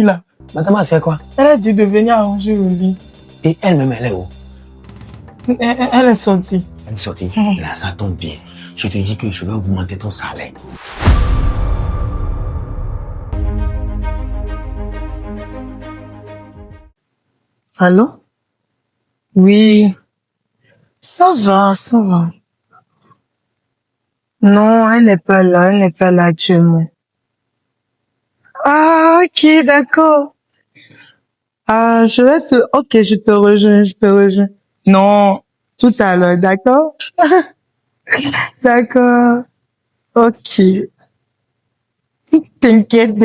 Là. Madame a fait quoi? Elle a dit de venir arranger le lit. Et elle-même, elle est où? Elle est sortie. Elle est sortie. Là, ça tombe bien. Je te dis que je vais augmenter ton salaire. Allô? Oui. Ça va, ça va. Non, elle n'est pas là actuellement. Ah, ok, d'accord. Ah, ok, je te rejoins. Non, tout à l'heure, d'accord? D'accord. Ok. T'inquiète.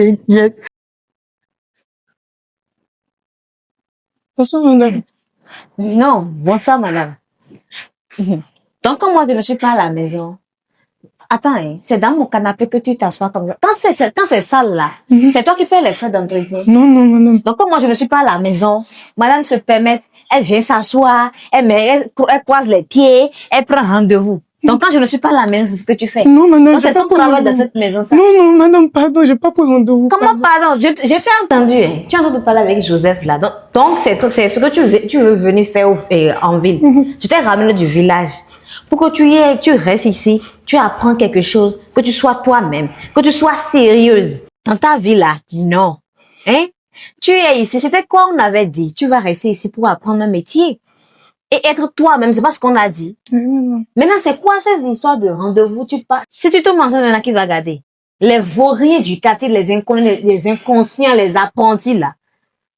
Bonsoir, madame. Non, bonsoir madame. Donc comme moi je ne suis pas à la maison. Attends, hein, c'est dans mon canapé que tu t'assois comme ça. Quand c'est sale là, c'est toi qui fais les frais d'entretien. Non, madame. Donc comme moi je ne suis pas à la maison, madame se permet, elle vient s'asseoir, elle croise les pieds, elle prend rendez-vous. Donc quand je ne suis pas à la maison, c'est ce que tu fais. Non, madame. Donc c'est ton travail dans cette maison, ça. Non, madame, pardon, j'ai pas pris rendez-vous. Comment pardon? Je t'ai entendu, hein. Tu es en train de parler avec Joseph là. Donc c'est ce que tu veux venir faire en ville. Je t'ai ramené du village. Pour que tu restes ici, tu apprends quelque chose, que tu sois toi-même, que tu sois sérieuse. Dans ta vie là, non. Hein? Tu es ici, c'était quoi on avait dit? Tu vas rester ici pour apprendre un métier. Et être toi-même, c'est pas ce qu'on a dit. Maintenant, c'est quoi ces histoires de rendez-vous? Si tu te mentionnes, il y en a qui va garder. Les vauriens du quartier, les inconnus, les inconscients, les apprentis là.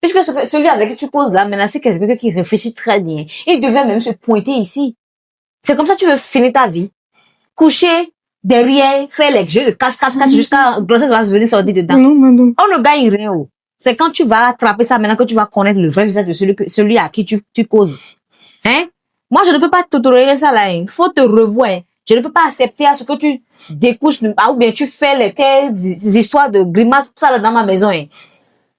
Puisque celui avec qui tu causes là, maintenant, c'est quelqu'un qui réfléchit très bien. Il devait même se pointer ici. C'est comme ça que tu veux finir ta vie. Coucher derrière, faire les jeux de casse jusqu'à grossesse va venir sortir dedans. Non, madame. On ne gagne rien. Oh. C'est quand tu vas attraper ça maintenant que tu vas connaître le vrai visage de celui à qui tu causes. Hein? Moi, je ne peux pas te tolérer ça là. Il faut te revoir. Hein. Je ne peux pas accepter à ce que tu découches ou bien tu fais tes histoires de grimaces ça là dans ma maison. Hein.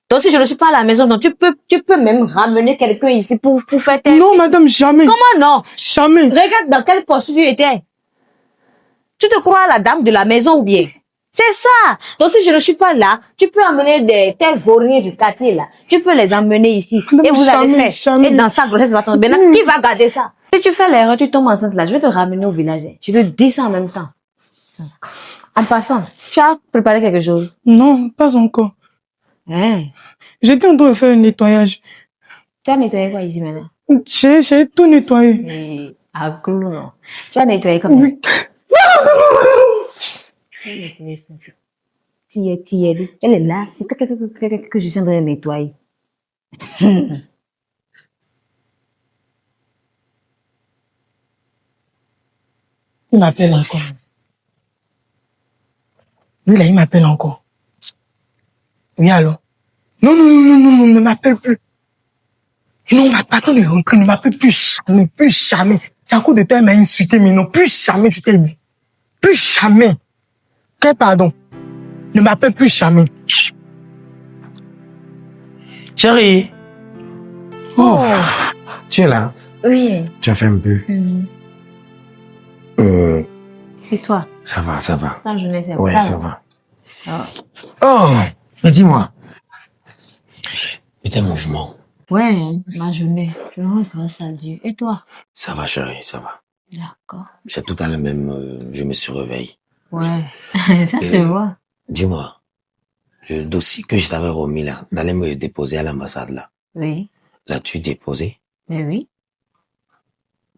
Donc si je ne suis pas à la maison, donc tu peux même ramener quelqu'un ici pour faire tes... Non, madame, jamais. Comment non? Jamais. Regarde dans quelle posture tu étais. Tu te crois la dame de la maison ou bien? C'est ça. Donc si je ne suis pas là, tu peux amener tes vauriens du quartier là. Tu peux les emmener ici. Madame, et vous allez faire. Jamais. Et dans sa grossesse va tomber. Maintenant, qui va garder ça? Si tu fais l'erreur, tu tombes enceinte là, je vais te ramener au village. Je te dis ça en même temps. En passant, tu as préparé quelque chose? Non, pas encore. Hein? J'étais en train de faire un nettoyage. Tu as nettoyé quoi ici maintenant? J'ai tout nettoyé. Ah, cool, non. Tu as nettoyé comme ça? Oui. Elle est là. C'est que je suis en train de nettoyer. Il m'appelle encore. Lui là, il m'appelle encore. Oui, alors. Non, ne m'appelle plus. Non, attends de rentrer, ne m'appelle plus jamais. C'est à cause de toi, elle m'a insulté, mais non, plus jamais, je t'ai dit. Plus jamais. Quel pardon? Ne m'appelle plus jamais. Chérie. Oh. Tu es là? Oui. Tu as fait un peu? Et toi? Ça va. La journée, c'est Ouais, ça. ça va. Oh. Mais dis-moi. Et tes mouvements? Ouais, ma journée. Je rends grâce à Dieu. Et toi? Ça va, chérie, ça va. D'accord. C'est tout à l'heure même, je me suis réveillé. Ouais, ça se voit. Dis-moi, le dossier que je t'avais remis là, d'aller me le déposer à l'ambassade là. Oui. L'as-tu déposé? Mais oui.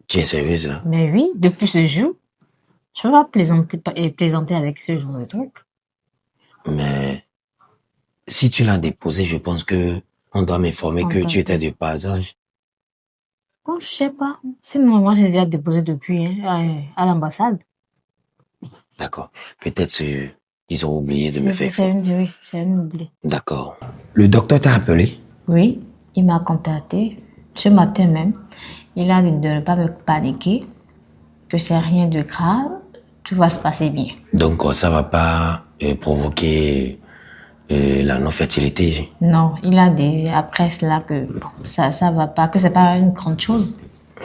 Tu es sérieuse là? Mais oui, depuis ce jour, je peux pas plaisanter avec ce genre de truc. Mais si tu l'as déposé, je pense que on doit m'informer que tu étais de passage. Oh, je sais pas. Sinon, moi, j'ai déjà déposé depuis à l'ambassade. D'accord. Peut-être ils ont oublié de me faire ça. C'est une oubli. D'accord. Le docteur t'a appelé? Oui, il m'a contacté ce matin même. Il a dit de ne pas me paniquer, que c'est rien de grave, tout va se passer bien. Donc ça va pas provoquer la non-fertilité? Non, il a dit après cela que bon, ça va pas, que c'est pas une grande chose.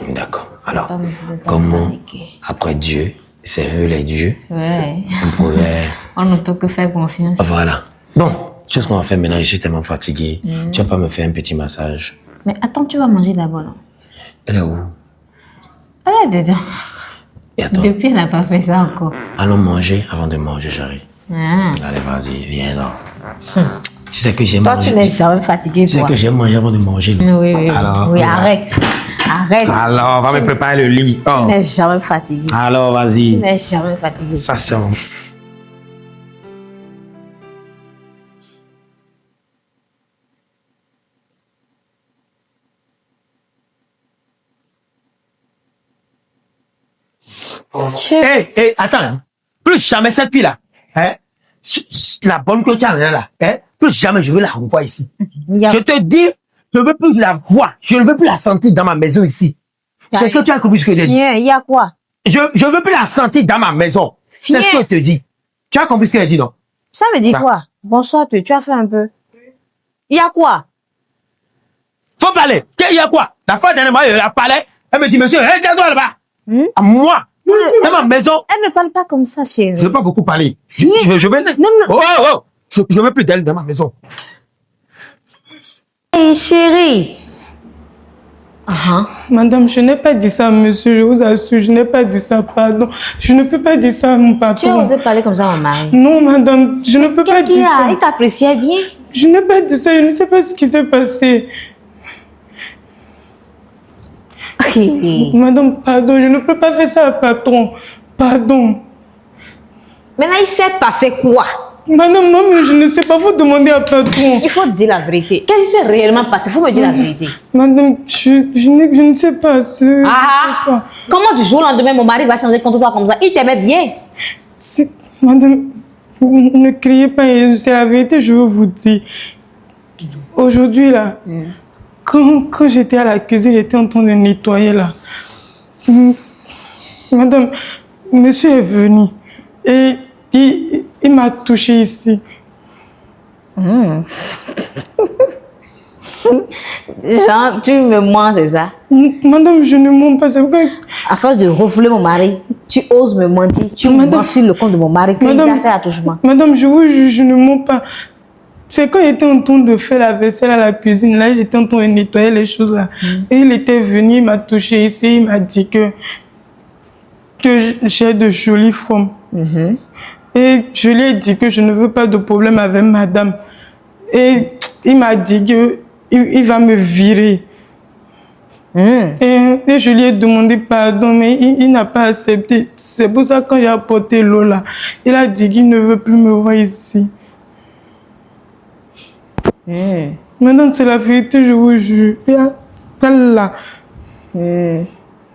D'accord. Alors, Pas comment, paniquer. après Dieu, c'est eux les dieux, Ouais. on pourrait... On ne peut que faire confiance. Voilà. Bon, Tu sais ce qu'on va faire maintenant? Je suis tellement fatigué. Tu vas pas me faire un petit massage? Mais attends, tu vas manger d'abord, non? Elle est où? Elle est dedans. Et attends. Depuis, elle n'a pas fait ça encore. Allons manger avant de manger, chérie. Ah. Allez, vas-y, viens donc. Tu sais que j'aime Toi, manger. tu n'es jamais fatigué, Tu sais toi. que j'aime manger avant de manger. Oui, oui. Alors, oui, on va. arrête. Arrête. Alors, on va me préparer le lit. Tu Oh. n'es jamais fatigué. Alors, Tu vas-y. n'es jamais fatigué. Ça, c'est bon. Hé, attends, hein. Plus jamais cette fille-là, hein, la bonne que tu as là, hein, plus jamais je veux la revoir ici. Je te dis, je ne veux plus la voir, je ne veux plus la sentir dans ma maison ici. C'est ce que tu as compris ce que je te dis. Viens, il y a quoi? Je ne veux plus la sentir dans ma maison. C'est ce que je te dis. Tu as compris ce qu'elle dit, non? Ça veut dire Ah. quoi? Bonsoir, tu as fait un peu. Il y a quoi? Faut parler. Il y a quoi? La fois dernière, elle a parlé. Elle me dit, monsieur, regarde-toi là-bas. À moi. Dans ma maison. Elle ne parle pas comme ça, chérie. Je ne veux pas beaucoup parler. Je vais. Non. Oh, oh, oh. Je veux plus d'elle dans ma maison. Hey, chérie. Madame, je n'ai pas dit ça, monsieur, je vous assure, je n'ai pas dit ça, pardon. Je ne peux pas dire ça à mon Tu as patron. osé parler comme ça à mon mari. Non, madame, je ne peux pas Qui dire a? ça. Il t'appréciait bien. Je n'ai pas dit ça, je ne sais pas ce qui s'est passé. Madame, pardon, je ne peux pas faire ça à patron. Pardon. Maintenant, il s'est passé quoi? Madame, maman, je ne sais pas, vous demandez à patron. Il faut dire la vérité. Qu'est-ce qui s'est réellement passé? Il faut me dire la vérité. Madame, je ne sais pas. Je ne sais pas. Comment du jour au lendemain, mon mari va changer contre toi comme ça? Il t'aimait bien. Madame, ne criez pas, c'est la vérité, je veux vous dire. Aujourd'hui, là, quand j'étais à la cuisine, j'étais en train de nettoyer, là. Madame, monsieur est venu et il m'a touché ici. Genre, tu me mens, c'est ça? Madame, je ne mens pas. C'est pourquoi... À force de refouler mon mari, tu oses me mentir. Tu me mens sur le compte de mon mari qu'il a fait attouchement. Madame, je vous jure, je ne mens pas. C'est quand j'étais en train de faire la vaisselle à la cuisine, là, j'étais en train de nettoyer les choses là. Et il était venu, il m'a touché ici, il m'a dit que j'ai de jolies formes. Et je lui ai dit que je ne veux pas de problème avec madame. Et il m'a dit que il va me virer. Et je lui ai demandé pardon, mais il n'a pas accepté. C'est pour ça que quand j'ai apporté l'eau là, il a dit qu'il ne veut plus me voir ici. Maintenant, c'est la vérité, je vous jure. Là.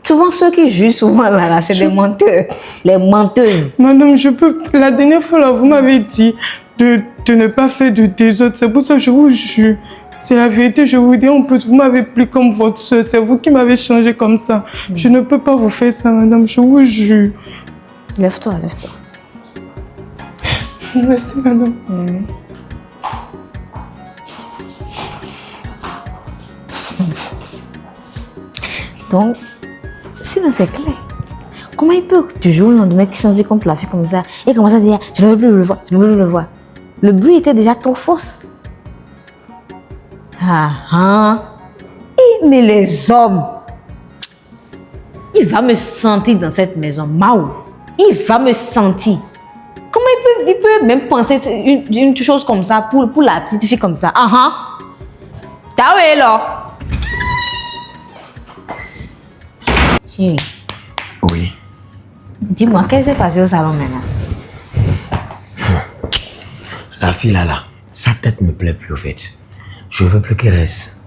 Souvent, ceux qui jugent souvent là, c'est des menteurs. Les menteuses. Madame, je peux... La dernière fois, là, vous m'avez dit de ne pas faire de désordre. C'est pour ça que je vous jure. C'est la vérité, je vous dis. En plus, vous m'avez pris comme votre soeur. C'est vous qui m'avez changé comme ça. Je ne peux pas vous faire ça, madame. Je vous jure. Lève-toi, lève-toi. Merci, madame. Donc, sinon c'est clair. Comment il peut du jour au lendemain changer contre la fille comme ça et commencer à dire je ne veux plus le voir, je ne veux plus le voir. Le bruit était déjà trop fausse. Mais les hommes, il va me sentir dans cette maison. Maou, il va me sentir. Comment il peut même penser une chose comme ça pour la petite fille comme ça? T'as vu là? Chérie. Oui. Dis-moi, qu'est-ce qui s'est passé au salon maintenant? La fille là, sa tête me plaît plus au fait. Je veux plus qu'elle reste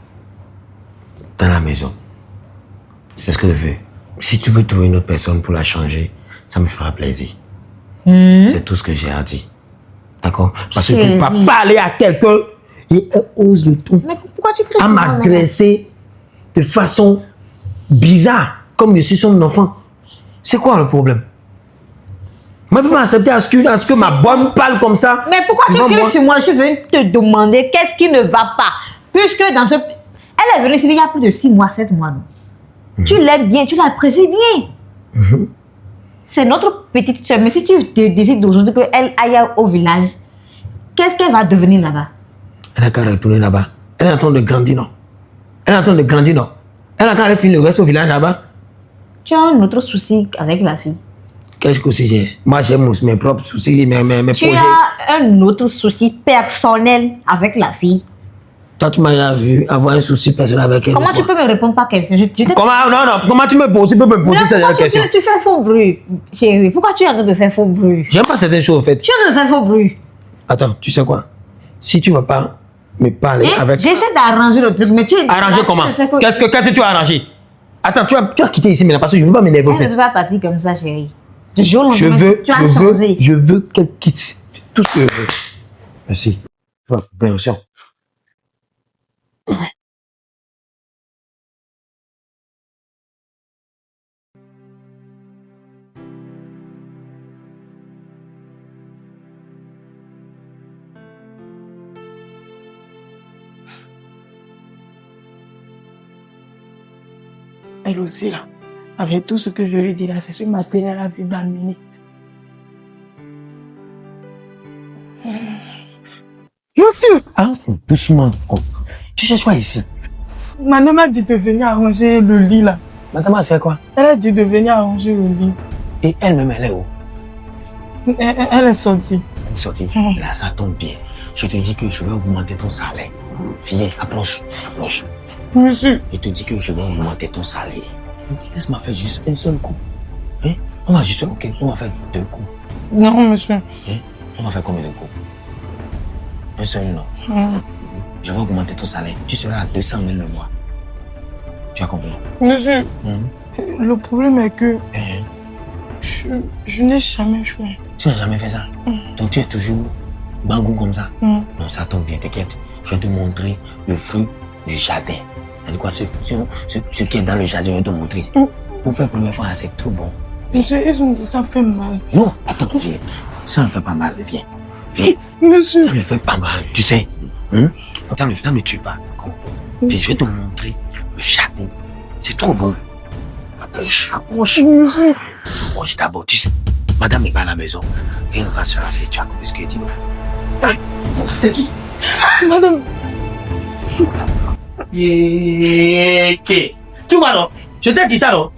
dans la maison. C'est ce que je veux. Si tu veux trouver une autre personne pour la changer, ça me fera plaisir. C'est tout ce que j'ai à dire. D'accord? Parce que tu ne peux pas parler à quelqu'un et elle ose le tout. Mais pourquoi tu cries à sur moi, m'agresser de façon bizarre, comme je suis son enfant. C'est quoi le problème? Moi, je vais m'accepter à ce que ma bonne parle comme ça. Mais pourquoi tu cries sur moi? Je suis venue te demander qu'est-ce qui ne va pas. Puisque dans ce... Elle est venue ici il y a plus de 6 mois, 7 mois. Non? Tu l'aides bien, tu l'apprécies bien. C'est notre petite soeur. Mais si tu décides d'aujourd'hui qu'elle aille au village, qu'est-ce qu'elle va devenir là-bas? Elle n'a qu'à retourner là-bas. Elle est en train de grandir, non? Elle est en train de grandir, non? Elle a qu'à aller finir le reste au village là-bas. Tu as un autre souci avec la fille. Qu'est-ce que j'ai? Moi, j'ai mes propres soucis, mes Tu projets. as un autre souci personnel avec la fille. Toi, tu m'as vu avoir un souci personnel avec elle. Comment tu peux me répondre pas question? Comment? Non. Comment tu peux me poser cette question? Tu fais faux bruit, chérie. Pourquoi tu es en train de faire faux bruit? J'aime pas certaines choses, en fait. Tu es en train de faire faux bruit. Attends, tu sais quoi? Si tu ne vas pas me parler avec... J'essaie d'arranger le truc, mais tu es... Arranger comment? Qu'est-ce que tu as arrangé? Attends, tu as quitté ici maintenant parce que je ne veux pas m'énerver, en Elle ne fait. peut pas partir comme ça, chérie. Du jour au lendemain, tu as changé. Je veux qu'elle quitte tout ce que je veux. Merci. Bien sûr. Elle aussi, là, avec tout ce que je lui dis là, c'est ce matin, elle a vu m'amener. Monsieur! Ah, doucement. Oh. Tu cherches quoi ici? Madame a dit de venir arranger le lit, là. Madame a fait quoi? Elle a dit de venir arranger le lit. Et elle-même, elle est où? Elle est sortie. Elle est sortie. Là, ça tombe bien. Je te dis que je vais augmenter ton salaire. Viens, approche. Monsieur. Je te dis que je vais augmenter ton salaire. Laisse-moi faire juste un seul coup. Hein? On va juste, ok, on va faire 2 coups. Non, monsieur. Hein? On va faire combien de coups? Un seul, non. Je vais augmenter ton salaire. Tu seras à 200 000 le mois. Tu as compris? Monsieur, le problème est que je n'ai jamais fait. Tu n'as jamais fait ça? Donc tu es toujours bangou comme ça? Non, ça tombe bien, t'inquiète. Je vais te montrer le fruit du jardin. C'est-à-dire quoi, ce qui est dans le jardin, je vais te montrer. Pour faire la première fois, c'est trop bon. Monsieur, ils ont dit ça fait mal. Non, attends, viens. Ça ne fait pas mal, viens. Viens. Monsieur. Ça ne fait pas mal, tu sais. Ça ne tue pas. Viens, je vais te montrer le jardin. C'est trop bon. Approche. Approche d'abord, tu sais. Madame n'est pas à la maison. Elle va se laver, tu as compris ce qu'elle dit. C'est qui? Madame. Tu vois, non? Je t'ai dit ça, non?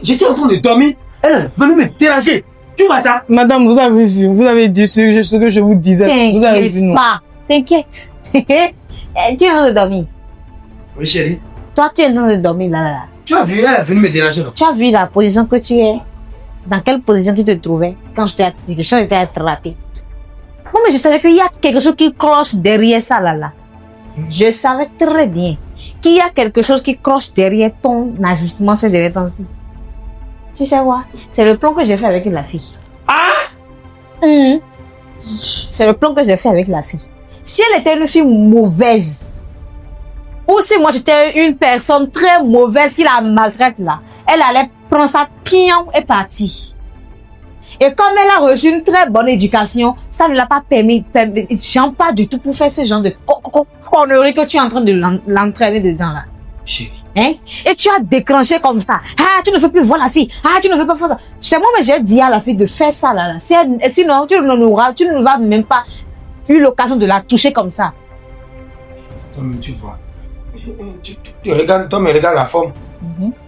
J'étais en train de dormir. Elle est venue me déranger. Tu vois ça? Madame, vous avez vu, vous avez dit ce que je vous disais. Vous avez vu, non? T'inquiète. Tu es en train de dormir. Oui, chérie. Toi, tu es en train de dormir là. Tu as vu, elle est venue me déranger, non? Tu as vu la position que tu es? Dans quelle position tu te trouvais quand j'étais attrapée? Moi, mais je savais qu'il y a quelque chose qui cloche derrière ça là. Je savais très bien qu'il y a quelque chose qui cloche derrière ton agissement ces derniers temps-ci. Tu sais quoi? C'est le plan que j'ai fait avec la fille. C'est le plan que j'ai fait avec la fille. Si elle était une fille mauvaise, ou si moi j'étais une personne très mauvaise qui la maltraite là, elle allait prendre sa pion et partir. Et comme elle a reçu une très bonne éducation, ça ne l'a pas permis, pas du tout pour faire ce genre de conneries que tu es en train de l'entraîner dedans là. Chérie. Hein? Et tu as déclenché comme ça. Ah, tu ne veux plus voir la fille. Ah, tu ne veux pas faire ça. C'est moi, mais j'ai dit à la fille de faire ça là. Sinon, tu ne vas même pas eu l'occasion de la toucher comme ça. Toi, tu vois. Tu regardes, toi, mais regarde la forme.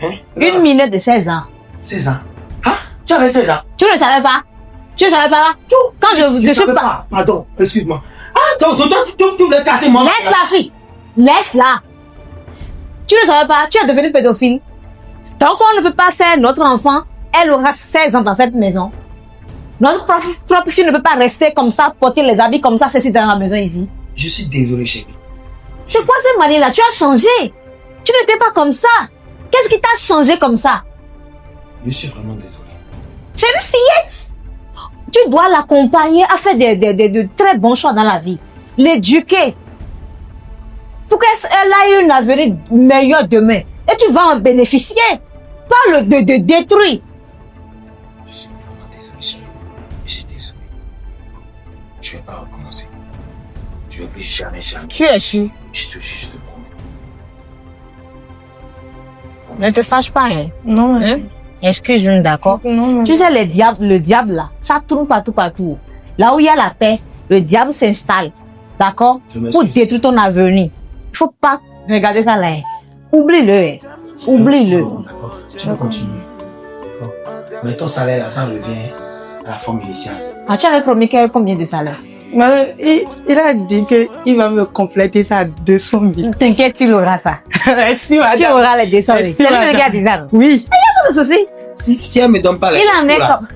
Hein? Une minute de 16 ans. 16 ans. Ah, tu avais 16 ans. Tu ne savais pas? Tu ne savais pas? Quand je suis pas... Pardon, excuse-moi. Ah, donc, tu voulais casser mon... Laisse la fille. Laisse-la. Tu ne savais pas? Tu es devenu pédophile. Tant qu'on ne peut pas faire notre enfant, elle aura 16 ans dans cette maison. Notre propre fille ne peut pas rester comme ça, porter les habits comme ça, c'est dans la maison ici. Je suis désolé, chérie. C'est quoi cette manière-là? Tu as changé. Tu n'étais pas comme ça. Qu'est-ce qui t'a changé comme ça? Je suis vraiment désolé. C'est une fillette. Tu dois l'accompagner à faire de très bons choix dans la vie. L'éduquer. Pour qu'elle ait un avenir meilleur demain. Et tu vas en bénéficier. Pas de détruire. Je suis vraiment désolé, chérie. Je suis désolé. Je vais pas recommencer. Je vais plus jamais. Tu es sûr? Je te promets. Ne te fâche pas, hein? Non, mais... Hein? Excuse-moi, d'accord? Non, mais... Tu sais, le diable là, ça tourne partout. Là où il y a la paix, le diable s'installe. D'accord? Je m'excuse. Pour détruire ton avenir. Il faut pas regarder ça là. Oublie-le. Oublie-le. D'accord. Tu peux continuer. D'accord. Mais ton salaire là, ça revient à la forme initiale. Ah, tu avais promis combien de salaire? Mais il a dit qu'il va me compléter ça à 200 000. T'inquiète, tu l'auras ça. Merci, Tu auras les 200 000. Merci, C'est lui le madame. gars des arbres. Oui. Pas de souci. Si elle me donne pas les Il en est là, comme...